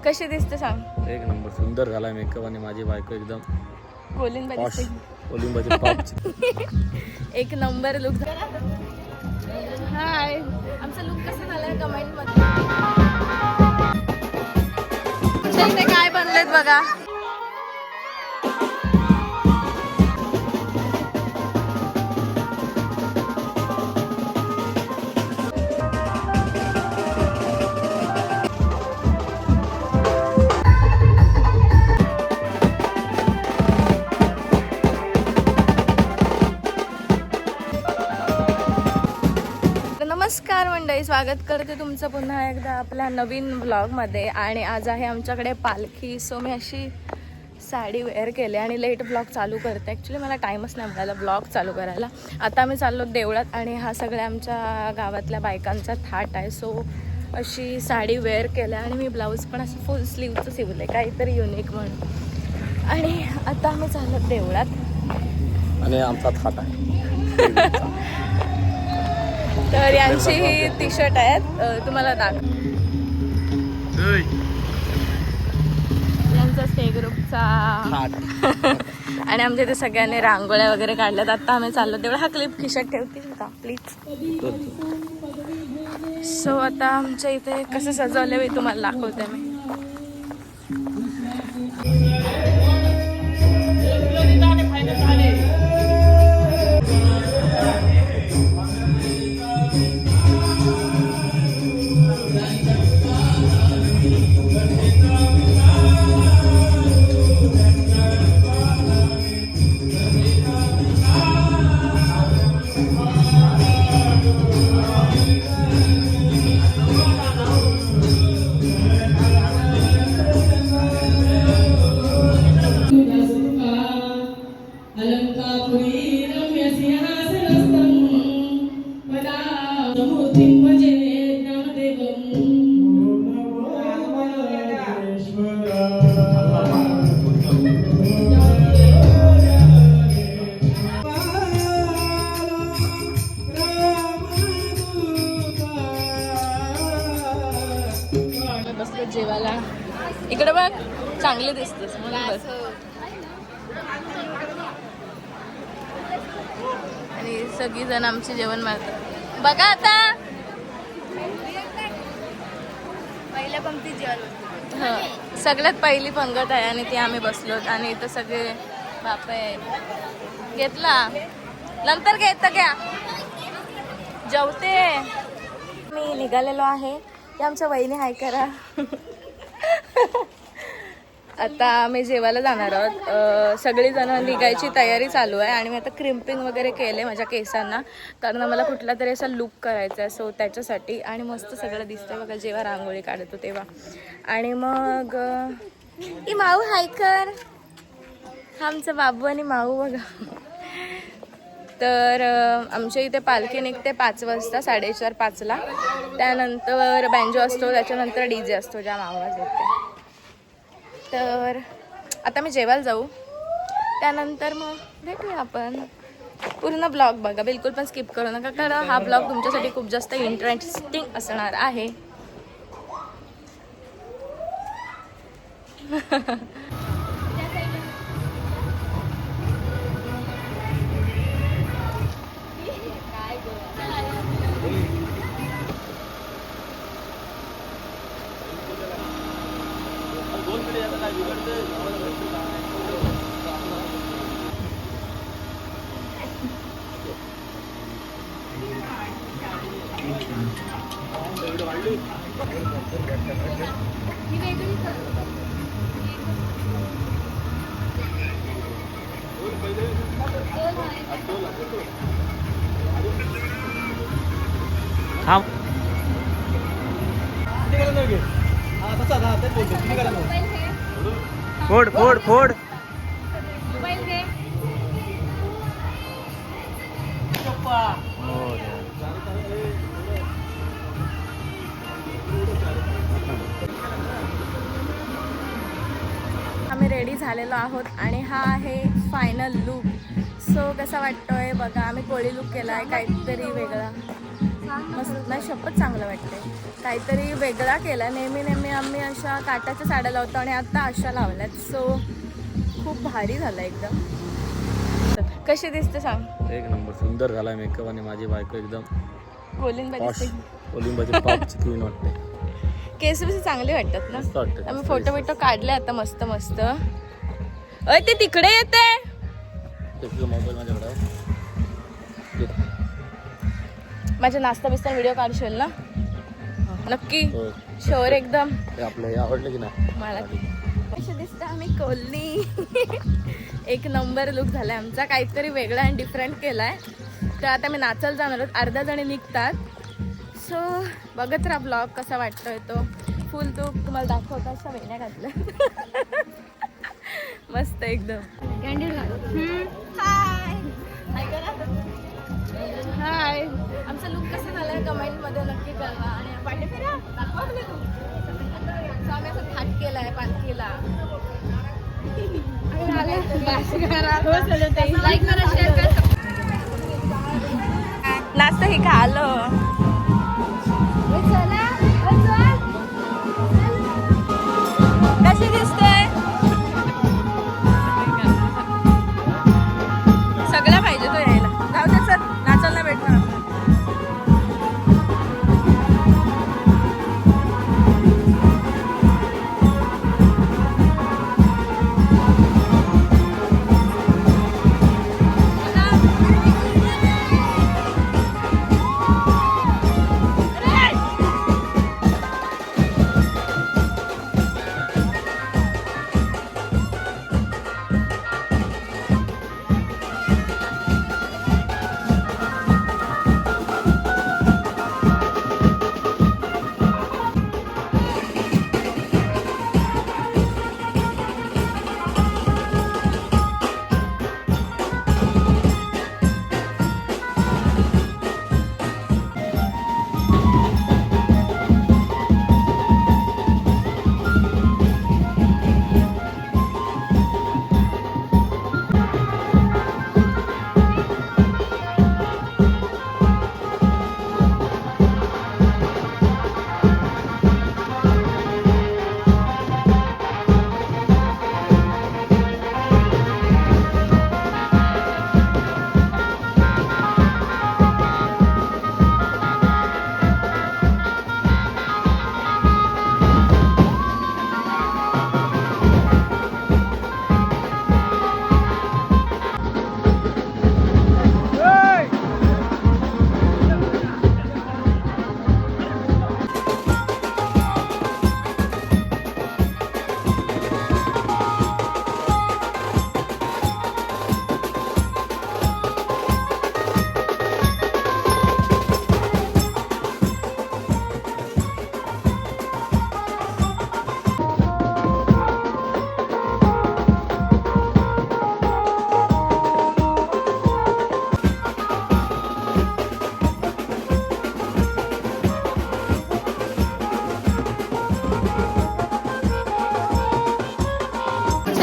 कशी दिसते सांग? एक नंबर सुंदर झाला मेकअप आणि माझी बायको एकदम कोलिंबाची एक नंबर लुक. हाय, आमचा लुक कसा झालाय कमेंट मध्ये. ते काय बनलेत बघा. नमस्कार मंडळी, स्वागत करते तुमचं पुन्हा एकदा आपल्या नवीन व्लॉगमध्ये. आणि आज आहे आमच्याकडे पालखी. सो मी अशी साडी वेअर केली आणि लेट ब्लॉग चालू करते. ॲक्च्युली मला टाईमच नाही मिळाला ब्लॉग चालू करायला. आता आम्ही चाललो देवळात आणि हा सगळ्या आमच्या गावातल्या बायकांचा थाट आहे. सो अशी साडी वेअर केली आणि मी ब्लाऊज पण असं फुल स्लीवचं शिवलं आहे काहीतरी युनिक म्हणून. आणि आता आम्ही चाललो देवळात आणि आमचा थाट आहे. तर यांची ही टी शर्ट आहेत, तुम्हाला दाखव. यांचा स्टे ग्रुपचा आणि आमच्या इथे सगळ्यांनी रांगोळ्या वगैरे काढल्यात. आता आम्ही चाललो तेवढं. हा क्लिप खिशात ठेवतील का प्लीज? सो आता आमच्या इथे कसं सजवलं मी तुम्हाला दाखवते. मी बसलो जेवायला. इकडे बघ, चांगले दिसतेस म्हणून बस. आणि सगळी जण आमचे जेवण मारतात बघा. आता पहिल्या पंक्तीत जेवण सगळ्यात पहिली पंगत आहे आणि ती आम्ही बसलोत. आणि इथं सगळे बापे घेतला नंतर घेत घ्या जेवते. मी निघालेलो आहे. ते आमच्या वहिनी हाय करा. आता आम्ही जेवायला जाणार आहोत. सगळीजण निघायची तयारी चालू आहे. आणि मी आता क्रिम्पिंग वगैरे केले माझ्या केसांना, कारण मला कुठला तरी असा लुक करायचा आहे. सो त्याच्यासाठी. आणि मस्त सगळं दिसतंय बघा जेव्हा रांगोळी काढतो तेव्हा. आणि मग ही माऊ हाय कर. आमचं बाबू आणि माऊ बघा. तर आमच्या इथे पालखी निघते 5 वाजता, 4:30-5ला. त्यानंतर बँजो असतो, त्याच्यानंतर DJ असतो, ज्या आवाज येते. तर आता मी जेवायला जाऊ, त्यानंतर मग भेटूया आपण. पूर्ण ब्लॉग बघा, बिलकुल पण स्किप करू नका, कारण हा ब्लॉग तुमच्यासाठी खूप जास्त इंटरेस्टिंग असणार आहे. फोड फोड फोड. आम्ही रेडी झालेलो आहोत. आणि हा आहे फायनल लुक. सो कसा वाटतोय बघा. आम्ही कोळी लुक केला आहे, काहीतरी वेगळा. मस्त नाही, शपथ चांगलं वाटतंय. काहीतरी वेगळा केला. नेहमी आम्ही अशा काटाच्या साड्या लावतो आणि आता अशा लावल्यात. सो खूप भारी झालं एकदम. कशी दिसते सांग? एक नंबर सुंदर झालाय मेकअप आणि माझी बायको एकदम कोलिंबा दिसते. ओलिंबाची टॉपची क्वीन वाटते. केस बिस चांगले वाटतात ना. मस्त वाटते. आम्ही फोटो बिटो काढले आता मस्त मस्त. अय ते तिकडे येते. मोबाईल माझ्याकडे आहे. माझ्या नाश्ता बिस्ता व्हिडिओ काढशील ना? नक्की हो. शोर एकदम. ते आपलं हे आवडलं की नाही मला कशी दिसतं आम्ही कोल्ही. एक नंबर लुक झालाय आमचा. काहीतरी वेगळा आणि डिफरंट केलाय. तर आता मी नाचायला जाणार आहोत. अर्धा जणी निघतात. सो बघत राहा ब्लॉग कसा वाटतोय तो. फुल तो तुम्हाला दाखवता. असा वेण्या घातलं. मस्त एकदम. कॅन्डल हाय. हाय. आमचा लुक कसा झालाय कमेंटमध्ये नक्की कळवा. आणि पाठी फिरा दाखवा मला तू. सो आम्ही असं थाट केलाय पालखीला. लाईक करा, शेअर करा. नाश्ता हे का आलं. कशी दिसते? सगळं पाहिजे तो यायला. जाऊ दे सर, नाचायला भेटणार.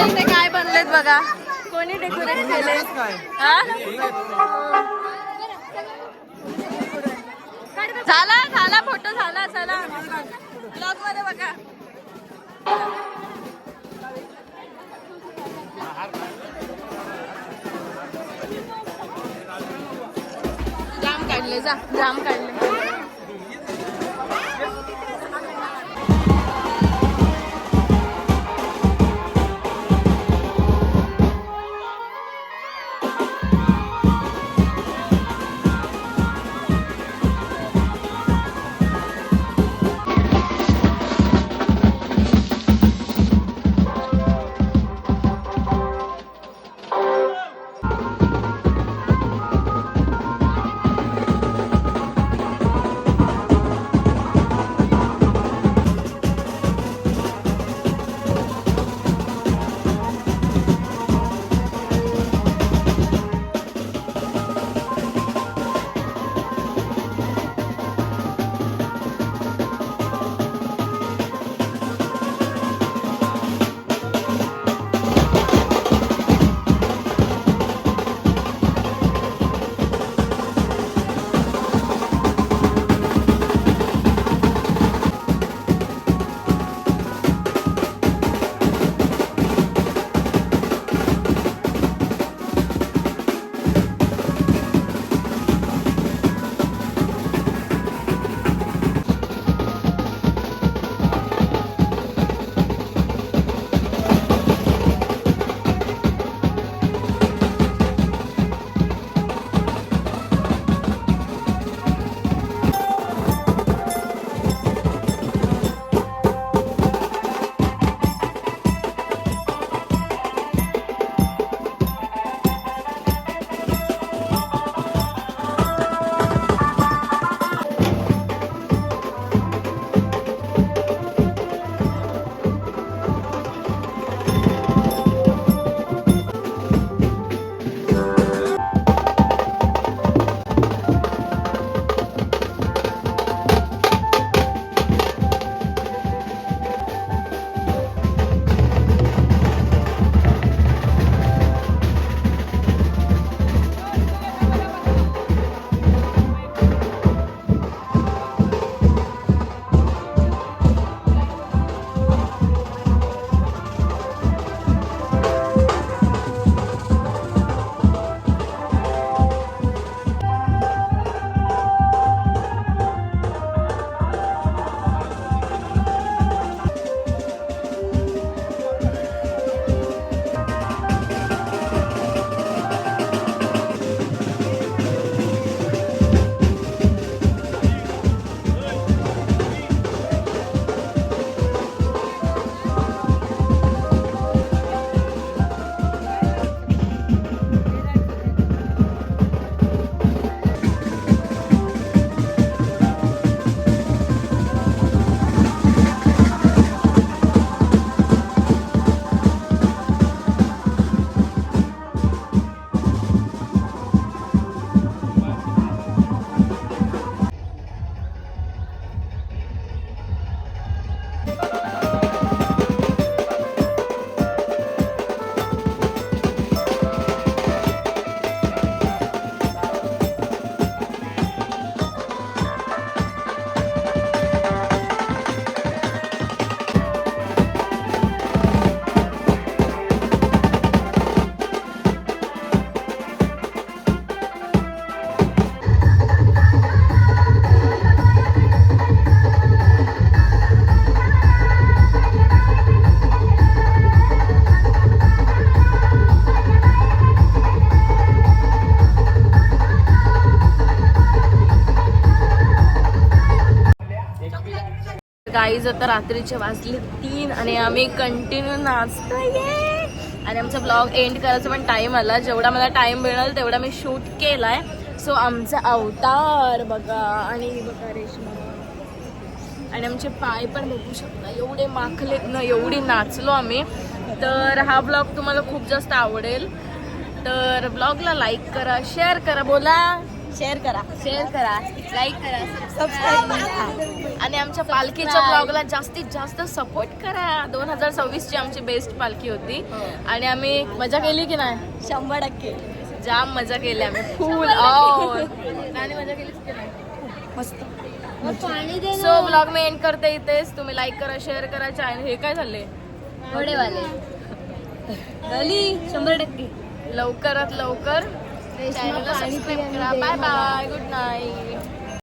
इथे काय बनलेत बघा. कोणी डेकोरेट केले? झाला झाला फोटो झाला. चला ब्लॉग मध्ये बघा. जाम काढले. जाम काढले. गाईज आता रात्रीचे वाजले 3 आणि आम्ही कंटिन्यू नाचतोय आणि आमचा ब्लॉग एंड करायचा पण टाइम आला. जेवढा मला टाइम मिळेल तेवढा मी शूट केलाय. सो आमचा अवतार बघा आणि बघा रेशमा आणि आमचे पाय पण बघू शकता एवढे माखलेत ना, एवढी नाचलो आम्ही. तर हा ब्लॉग तुम्हाला खूप जास्त आवडेल. तर ब्लॉगला लाईक करा, शेअर करा, बोला शेअर करा, लाईक करा, सबस्क्राईब करा आणि आमच्या पालखीच्या ब्लॉगला जास्तीत जास्त सपोर्ट करा. 2026ची आमची बेस्ट पालखी होती आणि आम्ही मजा केली की नाही? 100% जाम मजा केली आम्ही, फुल आणि मजा केली की नाही? मस्त. सो ब्लॉग मी एंड करते इथेच. तुम्ही लाईक करा, शेअर करा. चॅनल हे काय झाले घोडेवाले गली 100% लवकरात लवकर चॅनलला सबस्क्राईब करा. Bye bye, good night.